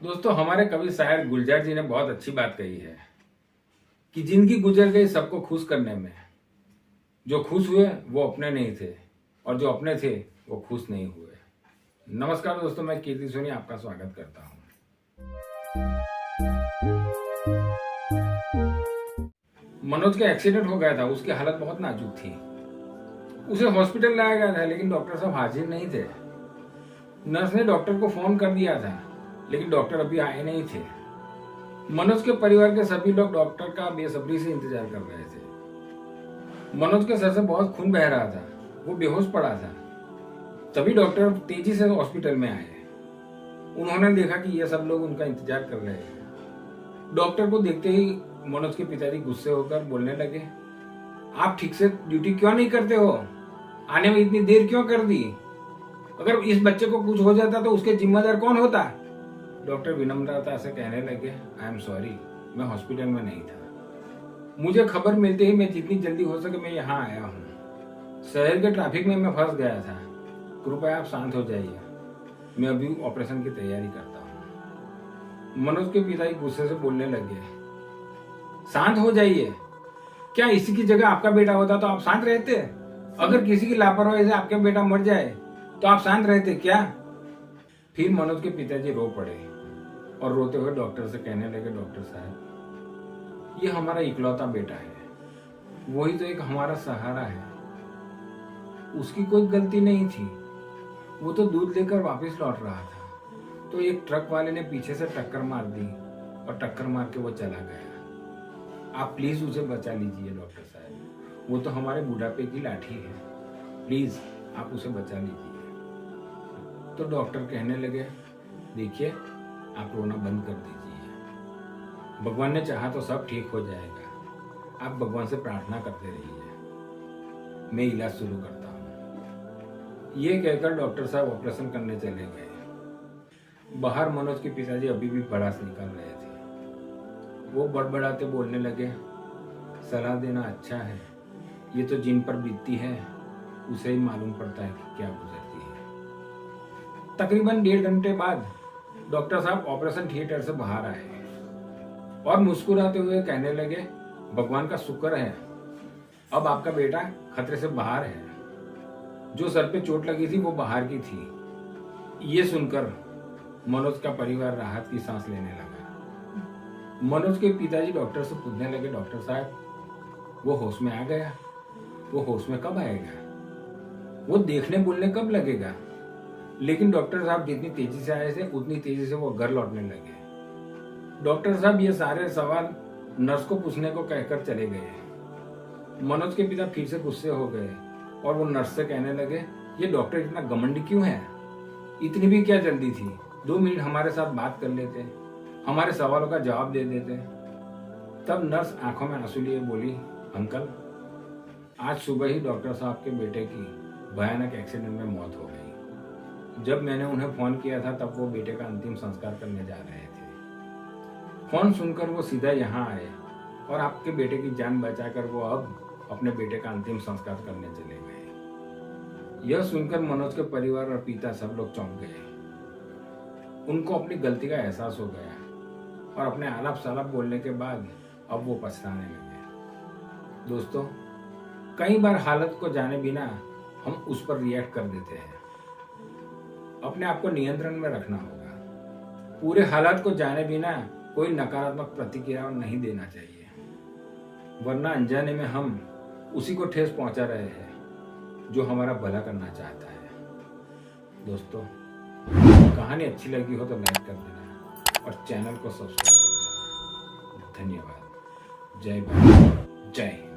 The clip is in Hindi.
दोस्तों, हमारे कवि शायर गुलजार जी ने बहुत अच्छी बात कही है कि जिंदगी गुजर गई सबको खुश करने में। जो खुश हुए वो अपने नहीं थे और जो अपने थे वो खुश नहीं हुए। नमस्कार दोस्तों, मैं कीर्ति सोनी आपका स्वागत करता हूँ। मनोज का एक्सीडेंट हो गया था। उसकी हालत बहुत नाजुक थी। उसे हॉस्पिटल लाया गया था, लेकिन डॉक्टर साहब हाजिर नहीं थे। नर्स ने डॉक्टर को फोन कर दिया था, लेकिन डॉक्टर अभी आए नहीं थे। मनोज के परिवार के सभी लोग डॉक्टर का बेसब्री से इंतजार कर रहे थे। मनोज के सर से बहुत खून बह रहा था। वो बेहोश पड़ा था। तभी डॉक्टर तेजी से हॉस्पिटल में आए। उन्होंने देखा कि ये सब लोग उनका इंतजार कर रहे हैं। डॉक्टर को देखते ही मनोज के पिताजी गुस्से होकर बोलने लगे, आप ठीक से ड्यूटी क्यों नहीं करते हो? आने में इतनी देर क्यों कर दी? अगर इस बच्चे को कुछ हो जाता तो उसके जिम्मेदार कौन होता? डॉक्टर विनम्रता से कहने लगे, आई एम सॉरी, मैं हॉस्पिटल में नहीं था। मुझे खबर मिलते ही मैं जितनी जल्दी हो सके मैं यहाँ आया हूँ। शहर के ट्रैफिक में मैं फंस गया था। कृपया आप शांत हो जाइए, मैं अभी ऑपरेशन की तैयारी करता हूँ। मनोज के पिताजी गुस्से से बोलने लगे, शांत हो जाइए? क्या इसी की जगह आपका बेटा होता तो आप शांत रहते? अगर किसी की लापरवाही से आपका बेटा मर जाए तो आप शांत रहते क्या? फिर मनोज के पिताजी रो पड़े और रोते हुए डॉक्टर से कहने लगे, डॉक्टर साहब, ये हमारा इकलौता बेटा है, वही तो एक हमारा सहारा है। उसकी कोई गलती नहीं थी। वो तो दूध लेकर वापस लौट रहा था तो एक ट्रक वाले ने पीछे से टक्कर मार दी और टक्कर मार के वो चला गया। आप प्लीज उसे बचा लीजिए डॉक्टर साहब, वो तो हमारे बुढ़ापे की लाठी है। प्लीज आप उसे बचा लीजिए। तो डॉक्टर कहने लगे, देखिए आप रोना बंद कर दीजिए। भगवान ने चाहा तो सब ठीक हो जाएगा। आप भगवान से प्रार्थना करते रहिए, मैं इलाज शुरू करता हूँ। ये कहकर डॉक्टर साहब ऑपरेशन करने चले गए। बाहर मनोज के पिताजी अभी भी भड़ास निकाल रहे थे। वो बड़बड़ाते बोलने लगे, सलाह देना अच्छा है, ये तो जिन पर बीतती है उसे ही मालूम पड़ता है कि क्या गुजरती है। तकरीबन 1.5 घंटे बाद डॉक्टर साहब ऑपरेशन थिएटर से बाहर आए और मुस्कुराते हुए कहने लगे, भगवान का शुक्र है, अब आपका बेटा खतरे से बाहर है। जो सर पे चोट लगी थी वो बाहर की थी। ये सुनकर मनोज का परिवार राहत की सांस लेने लगा। मनोज के पिताजी डॉक्टर से पूछने लगे, डॉक्टर साहब, वो होश में आ गया? वो होश में कब आएगा? वो देखने बोलने कब लगेगा? लेकिन डॉक्टर साहब जितनी तेजी से आए थे उतनी तेजी से वो घर लौटने लगे। डॉक्टर साहब ये सारे सवाल नर्स को पूछने को कहकर चले गए। मनोज के पिता फिर से गुस्से हो गए और वो नर्स से कहने लगे, ये डॉक्टर इतना घमंडी क्यों है? इतनी भी क्या जल्दी थी? 2 मिनट हमारे साथ बात कर लेते, हमारे सवालों का जवाब दे देते। तब नर्स आंखों में आंसू लिए बोली, अंकल, आज सुबह ही डॉक्टर साहब के बेटे की भयानक एक्सीडेंट में मौत हो गई। जब मैंने उन्हें फोन किया था तब वो बेटे का अंतिम संस्कार करने जा रहे थे। फोन सुनकर वो सीधा यहाँ आए और आपके बेटे की जान बचाकर वो अब अपने बेटे का अंतिम संस्कार करने चले गए। यह सुनकर मनोज के परिवार और पिता सब लोग चौंक गए। उनको अपनी गलती का एहसास हो गया और अपने आलाप सालाप बोलने के बाद अब वो पछताने लगे। दोस्तों, कई बार हालत को जाने बिना हम उस पर रिएक्ट कर देते हैं। अपने आप को नियंत्रण में रखना होगा। पूरे हालात को जाने बिना कोई नकारात्मक प्रतिक्रिया नहीं देना चाहिए, वरना अनजाने में हम उसी को ठेस पहुंचा रहे हैं जो हमारा भला करना चाहता है। दोस्तों, कहानी अच्छी लगी हो तो लाइक कर देना और चैनल को सब्सक्राइब कर देना। धन्यवाद। जय भारत, जय हिंद।